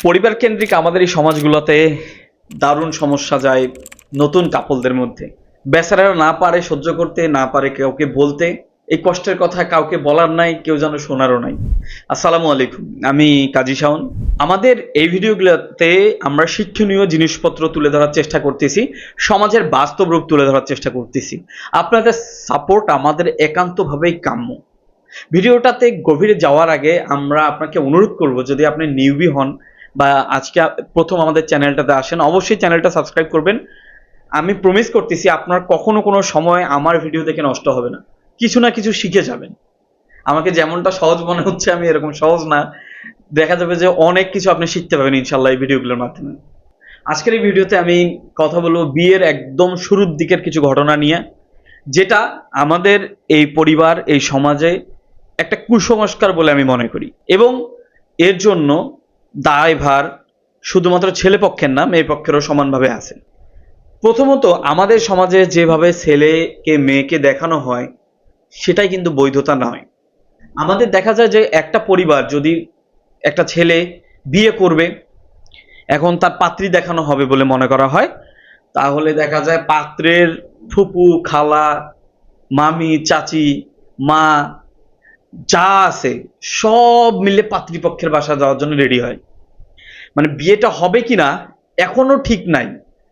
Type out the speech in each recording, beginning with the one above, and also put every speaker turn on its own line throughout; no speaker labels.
পরিবার কেন্দ্রিক আমাদের এই সমাজগুলোতে দারুণ সমস্যা যায় নতুন কাপলদের মধ্যে। বেচারারা না পারে সহ্য করতে, না পারে কাউকে বলতে। এই কষ্টের কথা কাউকে বলার নাই, কেউ যেন শোনারও নাই। আসসালামু আলাইকুম, আমি কাজী শাওন। আমাদের এই ভিডিওগুলোতে আমরা শিক্ষণীয় জিনিসপত্র তুলে ধরার চেষ্টা করতেছি, সমাজের বাস্তব রূপ তুলে ধরার চেষ্টা করতেছি। আপনাদের সাপোর্ট আমাদের একান্তভাবেই কাম্য। ভিডিওটাতে গভীরে যাওয়ার আগে আমরা আপনাকে অনুরোধ করব, যদি আপনি নিউবি হন বা আজকে প্রথম আমাদের চ্যানেলটাতে আসেন, অবশ্যই চ্যানেলটা সাবস্ক্রাইব করবেন। আমি প্রমিস করতেছি আপনার কখনো কোনো সময় আমার ভিডিও দেখে নষ্ট হবে না, কিছু না কিছু শিখে যাবেন। আমাকে যেমনটা সহজ মনে হচ্ছে আমি এরকম সহজ না, দেখা যাবে যে অনেক কিছু আপনি শিখতে পাবেন ইনশাল্লাহ এই ভিডিওগুলোর মাধ্যমে। আজকের এই ভিডিওতে আমি কথা বলবো বিয়ের একদম শুরুর দিকের কিছু ঘটনা নিয়ে, যেটা আমাদের এই পরিবার, এই সমাজে একটা কুসংস্কার বলে আমি মনে করি, এবং এর জন্য দায়ভার শুধুমাত্র ছেলে পক্ষের না, মেয়ে পক্ষেরও সমানভাবে আছে। প্রথমত, আমাদের সমাজে যেভাবে ছেলেকে মেয়েকে দেখানো হয় সেটাই কিন্তু বৈধতা নয়। আমাদের দেখা যায় যে একটা পরিবার যদি একটা ছেলে বিয়ে করবে, এখন তার পাত্রী দেখানো হবে বলে মনে করা হয়, তাহলে দেখা যায় পাত্রের ফুপু, খালা, মামি, চাচি, মা যা আছে সব মিলে পাত্রীপক্ষের বাসা যাওয়ার জন্য রেডি হয়। মানে বিয়েটা হবে কিনা এখনো ঠিক নাই,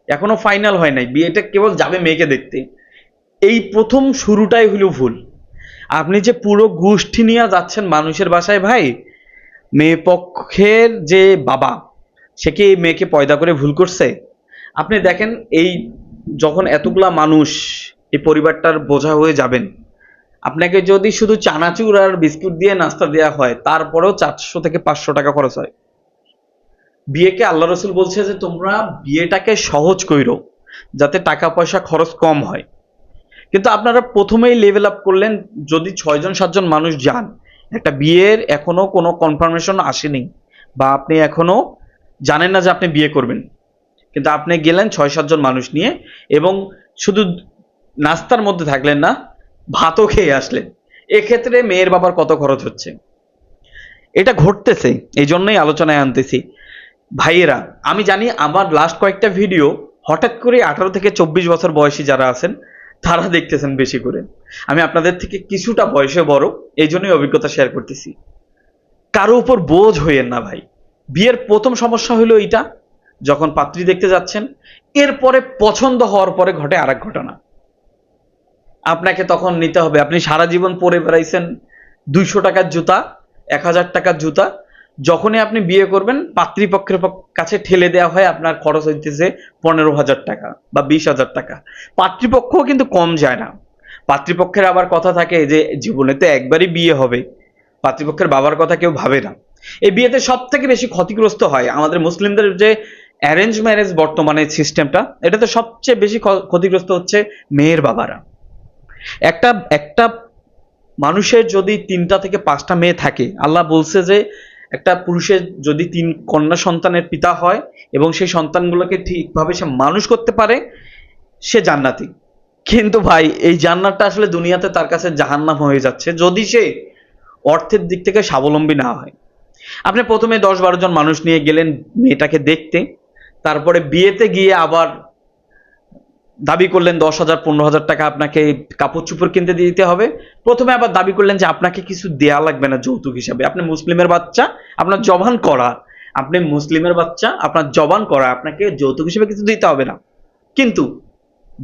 এখনো ফাইনাল হয় নাই, বিয়েটা কেবল যাবে মেয়েকে দেখতে। এই প্রথম শুরুটাই হলো ভুল। আপনি যে পুরো গোষ্ঠী নিয়ে যাচ্ছেন মানুষের বাসায়, ভাই, মেয়ে পক্ষের যে বাবা, সে কি এই মেয়েকে পয়দা করে ভুল করছে? আপনি দেখেন, এই যখন এতগুলা মানুষ এই পরিবারটার বোঝা হয়ে যাবেন, আপনাকে যদি শুধু চানাচুর আর বিস্কুট দিয়ে নাস্তা দেওয়া হয়, তারপরেও 400 থেকে 500 টাকা খরচ হয়। বিয়েকে আল্লাহ রসুল বলছে যে তোমরা বিয়েটাকে সহজ কইরো, যাতে টাকা পয়সা খরচ কম হয়। কিন্তু আপনারা প্রথমেই লেভেল আপ করলেন। যদি 6-7 জন মানুষ যান, একটা বিয়ের এখনো কোনো কনফার্মেশন আসেনি, বা আপনি এখনো জানেন না যে আপনি বিয়ে করবেন, কিন্তু আপনি গেলেন 6-7 জন মানুষ নিয়ে, এবং শুধু নাস্তার মধ্যে থাকলেন না, ভাতও খেয়ে আসলেন। এক্ষেত্রে মেয়ের বাবার কত খরচ হচ্ছে? এটা ঘটতেছে, এই জন্যই আলোচনায় আনতেছি। ভাইয়েরা, আমি জানি আমার লাস্ট কয়েকটা ভিডিও হঠাৎ করে 18 থেকে 24 বছর বয়সী যারা আছেন তারা দেখতেছেন বেশি করে। আমি আপনাদের থেকে কিছুটা বয়সে বড়, এই জন্যই অভিজ্ঞতা শেয়ার করতেছি। কারো উপর বোঝ হইয়েন না ভাই। বিয়ের প্রথম সমস্যা হলো এইটা, যখন পাত্রী দেখতে যাচ্ছেন, এরপরে পছন্দ হওয়ার পরে ঘটে আরেক ঘটনা। আপনাকে তখন নিতে হবে, আপনি সারা জীবন পরে বেড়াইছেন 200 টাকার জুতা, 1000 টাকার জুতা, যখনই আপনি বিয়ে করবেন পাত্রীপক্ষের কাছে ঠেলে দেওয়া হয় আপনার খরচ হইতেছে 15,000 টাকা বা 20,000 টাকা। পাত্রীপক্ষও কিন্তু কম যায় না। পাত্রীপক্ষের আবার কথা থাকে যে জীবনে তো একবারই বিয়ে হবে, পাত্রীপক্ষের বাবার কথা কেউ ভাবে না। এই বিয়েতে সব থেকে বেশি ক্ষতিগ্রস্ত হয় আমাদের মুসলিমদের যে অ্যারেঞ্জ ম্যারেজ বর্তমানে সিস্টেমটা, এটাতে সবচেয়ে বেশি ক্ষতিগ্রস্ত হচ্ছে মেয়ের বাবারা। একটা একটা মানুষের যদি 3টা থেকে 5টা মেয়ে থাকে, আল্লাহ বলছে যে একটা পুরুষের যদি 3 কন্যা সন্তানের পিতা হয় এবং সেই সন্তানগুলোকে ঠিকভাবে সে মানুষ করতে পারে, সে জান্নাতি। কিন্তু ভাই, এই জান্নাতটা আসলে দুনিয়াতে তার কাছে জাহান্নাম হয়ে যাচ্ছে যদি সে অর্থের দিক থেকে স্বাবলম্বী না হয়। আপনি প্রথমে 10-12 জন মানুষ নিয়ে গেলেন মেয়েটাকে দেখতে, তারপরে বিয়েতে গিয়ে আবার দাবি করলেন 10,000-15,000 টাকা আপনাকে কাপড় চোপড় কিনতে দিতে হবে। প্রথমে আবার দাবি করলেন যে আপনাকে কিছু দেয়া লাগবে না যৌতুক হিসাবে, আপনি মুসলিমের বাচ্চা, আপনার জবান করা, আপনি মুসলিমের বাচ্চা, আপনার জবান করা, আপনাকে যৌতুক হিসেবে কিছু দিতে হবে না। কিন্তু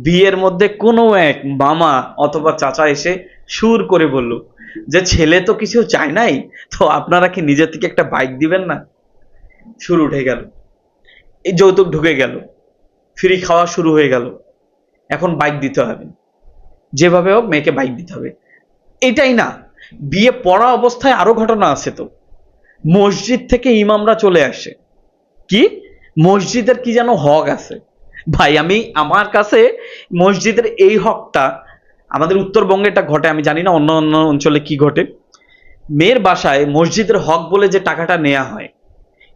বিয়ের মধ্যে কোনো এক মামা অথবা চাচা এসে সুর করে বলল যে ছেলে তো কিছু চায় নাই, তো আপনারা কি নিজে থেকে একটা বাইক দিবেন না? সুর উঠে গেল, এই যৌতুক ঢুকে গেল, ফ্রি খাওয়া শুরু হয়ে গেল। এখন বাইক দিতে হবে, যেভাবে হোক মেয়েকে বাইক দিতে হবে। এটাই না, বিয়ে পড়া অবস্থায় আরো ঘটনা আছে তো। মসজিদ থেকে ইমামরা চলে আসে, কি মসজিদের কি যেন হক আছে। ভাই, আমার কাছে মসজিদের এই হকটা, আমাদের উত্তরবঙ্গে এটা ঘটে, আমি জানি না অন্য অন্য অঞ্চলে কি ঘটে। মেয়ের বাসায় মসজিদের হক বলে যে টাকাটা নেওয়া হয়,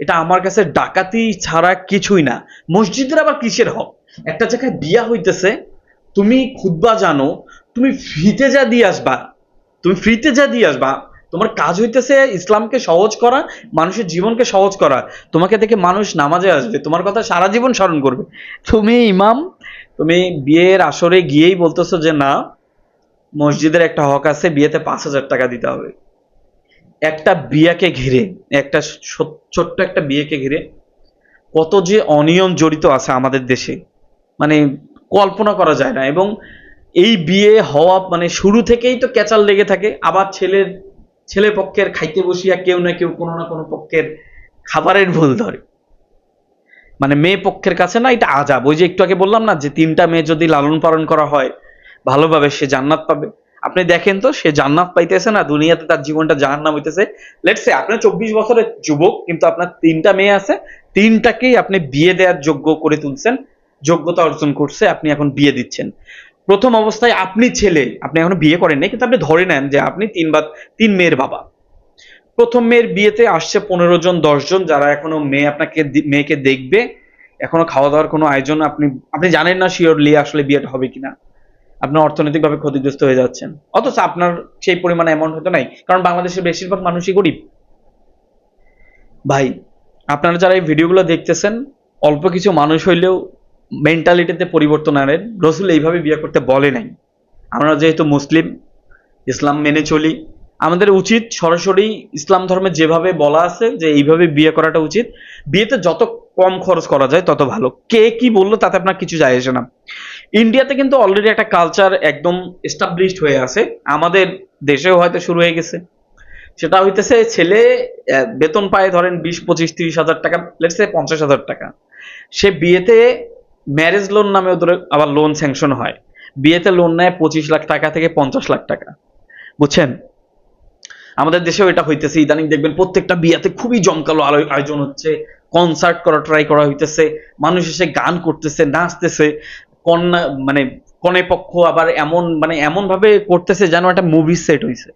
এটা আমার কাছে ডাকাতি ছাড়া কিছুই না। মসজিদের আবার কিসের হক? একটা জায়গায় বিয়া হইতেছে, তুমি খুতবা জানো, তুমি ফ্রিতে যা দিয়ে আসবা, তুমি ফ্রিতে যা দিয়ে আসবা, তোমার কাজ হইতেছে ইসলামকে সহজ করা, মানুষের জীবনকে সহজ করা। তোমাকে দেখে মানুষ নামাজে আসবে, তোমার কথা সারা জীবন স্মরণ করবে। তুমি ইমাম, তুমি বিয়ের আসরে গিয়েই বলতেছো যে না, মসজিদের একটা হক আছে, বিয়েতে 5,000 টাকা দিতে হবে। একটা বিয়াকে ঘিরে, একটা ছোট্ট একটা বিয়েকে ঘিরে কত যে অনিয়ম জড়িত আছে আমাদের দেশে, মানে কল্পনা করা যায় না। এবং এই বিয়ে হওয়া মানে শুরু থেকেই তো ক্যাচাল লেগে থাকে। আবার ছেলে পক্ষের খাইতে বসিয়া কেউ না কেউ কোনো না কোনো পক্ষের খাবারের ভুল ধরে। মানে মেয়ে পক্ষের কাছে না এটা আজাব। ওই যে একটু আগে বললাম না যে 3টা মেয়ে যদি লালন পালন করা হয় ভালোভাবে, সে জান্নাত পাবে। আপনি দেখেন তো, সে জান্নাত পাইতেছে না, দুনিয়াতে তার জীবনটা জাহান্নাম হইতেছে। লেটস সে আপনি 24 বছরের যুবক, কিন্তু আপনার 3টা মেয়ে আছে, 3টাকেই আপনি বিয়ে দেওয়ার যোগ্য করে তুলছেন, যোগ্যতা অর্জন করছে, আপনি এখন বিয়ে দিচ্ছেন। প্রথম অবস্থায় আপনি ছেলে, আপনি এখনো বিয়ে করেন নাই, কিন্তু আপনি ধরে নেন যে আপনি 3 মেয়ের বাবা। প্রথম মেয়ের বিয়েতে আসছে 15 জন 10 জন, যারা এখনো মেয়েকে দেখবে, এখনো খাওয়া দাওয়ার কোনো আয়োজন আপনি আপনি জানেন না শিওরলি আসলে বিয়েটা হবে কিনা। আপনার অর্থনৈতিকভাবে ক্ষতিগ্রস্ত হয়ে যাচ্ছেন, অথচ আপনার সেই পরিমাণে অ্যামাউন্ট হয়তো নাই, কারণ বাংলাদেশের বেশিরভাগ মানুষই গরিব। ভাই, আপনারা যারা এই ভিডিওগুলো দেখতেছেন, অল্প কিছু মানুষ হইলেও মেন্টালিটিতে পরিবর্তন আনেন। রসুল এইভাবে বিয়ে করতে বলে নাই। আমরা যেহেতু মুসলিম, ইসলাম মেনে চলি, আমাদের উচিত সরাসরি ইসলাম ধর্মে যেভাবে বলা আছে যে এইভাবে বিয়ে করাটা উচিত। বিয়েতে যত কম খরচ করা যায় তত ভালো। কে কি বললো তাতে আপনার কিছু যায় আসে না। ইন্ডিয়াতে কিন্তু অলরেডি একটা কালচার একদম এস্টাবলিশড হয়ে আছে, আমাদের দেশেও হয়তো শুরু হয়ে গেছে। সেটা হইতেছে ছেলে বেতন পায় ধরেন 20, 25, 30 হাজার টাকা, লেটস সে 50,000 টাকা। সে বিয়েতে ম্যারেজ লোন নামে ওদের আবার লোন স্যাংশন হয়। বিয়েতে লোন নেয় 25 লাখ টাকা থেকে 50 লাখ টাকা, বুঝছেন? আমাদের দেশেও এটা হইতেছে। ইদানিং দেখবেন প্রত্যেকটা বিয়াতে খুবই জমকালো আয়োজন হচ্ছে, কনসার্ট করা ট্রাই করা হইতেছে, মানুষ এসে গান করতেছে, নাচতেছে। কন্যা মানে কনে পক্ষ আবার এমন ভাবে করতেছে যেন একটা মুভি সেট হইছে।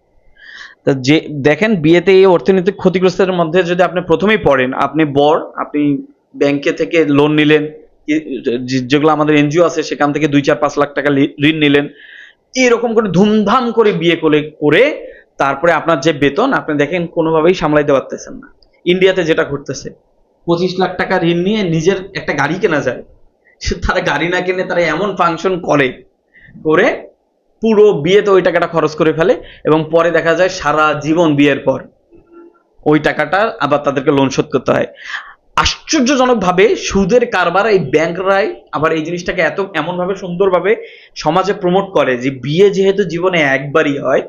তা যে দেখেন, বিয়েতে এই অর্থনৈতিক ক্ষতিগ্রস্তের মধ্যে যদি আপনি প্রথমেই পড়েন, আপনি ব্যাংকে থেকে লোন নিলেন, যেগুলো আমাদের এনজিও আছে সেখান থেকে 2, 4, 5 লাখ টাকা ঋণ নিলেন, এরকম করে ধুমধাম করে বিয়ে করে তারপরে আপনার যে বেতন আপনি দেখেন কোনোভাবেই সামলাইতে পারতেছেন না। ইন্ডিয়াতে যেটা ঘটতেছে, 25 লাখ টাকা ঋণ নিয়ে নিজের একটা গাড়ি কেনা যায়। তারা গাড়ি না কিনে তারা এমন ফাংশন করে পুরো বিয়েতে ওই টাকাটা খরচ করে ফেলে, এবং পরে দেখা যায় সারা জীবন বিয়ের পর ওই টাকাটা আবার তাদেরকে লোন শোধ করতে হয়। আশ্চর্যজনক ভাবে সুদের কারবার এই ব্যাংকরাই আবার এই জিনিসটাকে এমন ভাবে সুন্দরভাবে সমাজে প্রমোট করে যে বিয়ে যেহেতু জীবনে একবারই হয়,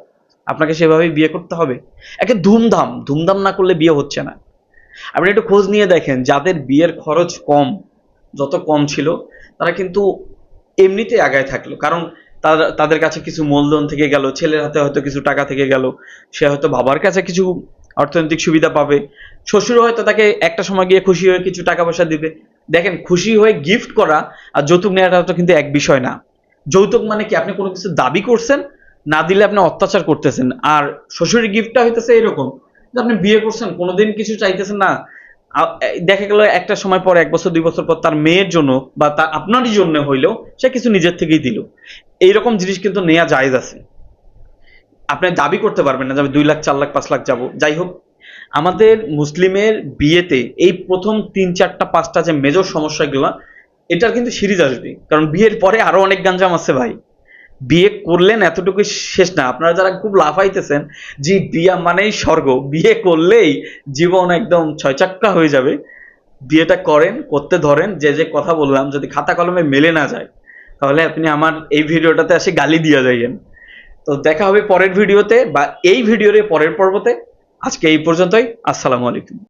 আপনাকে সেভাবেই বিয়ে করতে হবে। একে ধুমধাম না করলে বিয়ে হচ্ছে না। আপনি একটু খোঁজ নিয়ে দেখেন, যাদের বিয়ের খরচ যত কম ছিল, তারা কিন্তু এমনিতে আগায় থাকলো। কারণ তাদের কাছে কিছু মূলধন থেকে গেল, ছেলের হাতে হয়তো কিছু টাকা থেকে গেল, সে হয়তো বাবার কাছে কিছু অর্থনৈতিক সুবিধা পাবে, শ্বশুর হয়তো তাকে একটা সময় গিয়ে খুশি হয়ে কিছু টাকা পয়সা দিবে। দেখেন, খুশি হয়ে গিফট করা আর যৌতুক নেওয়াটা তো কিন্তু এক বিষয় না। যৌতুক মানে কি, আপনি কোনো কিছু দাবি করছেন, না দিলে আপনি অত্যাচার করতেছেন। আর শ্বশুরের গিফটটা হইতেছে এরকম যে আপনি বিয়ে করছেন, কোনোদিন কিছু চাইতেছেন না। দেখা গেল একটা সময় পর, 1 বছর 2 বছর পর তার মেয়ের জন্য বা আপনারই জন্য হইলেও সে কিছু নিজের থেকেই দিল। এইরকম জিনিস কিন্তু নেওয়া জায়েজ আছে। আপনি দাবি করতে পারবেন না যে আমি 2 লাখ 4 লাখ 5 লাখ যাব। যাই হোক, আমাদের মুসলিমের বিয়েতে এই প্রথম 3, 4, 5টা যে মেজর সমস্যাগুলো, এটার কিন্তু সিরিজ আসবে, কারণ বিয়ের পরে আরো অনেক গাঞ্জাম আছে ভাই। বিয়ে করলেন এতটুকু শেষ না। আপনারা যারা খুব লাফাইতেছেন যে বিয়ে মানেই স্বর্গ, বিয়ে করলেই জীবন একদম 6 চাক্কা হয়ে যাবে, বিয়েটা করতে ধরেন। যে কথা বললাম যদি খাতা কলমে মেলে না যায়, তাহলে আপনি আমার এই ভিডিওটাতে এসে গালি দিয়ে যাইয়েন। তো দেখা হবে পরের ভিডিওতে, বা এই ভিডিওর পরের পর্বতে। আজকে এই পর্যন্তই। আসসালামু আলাইকুম।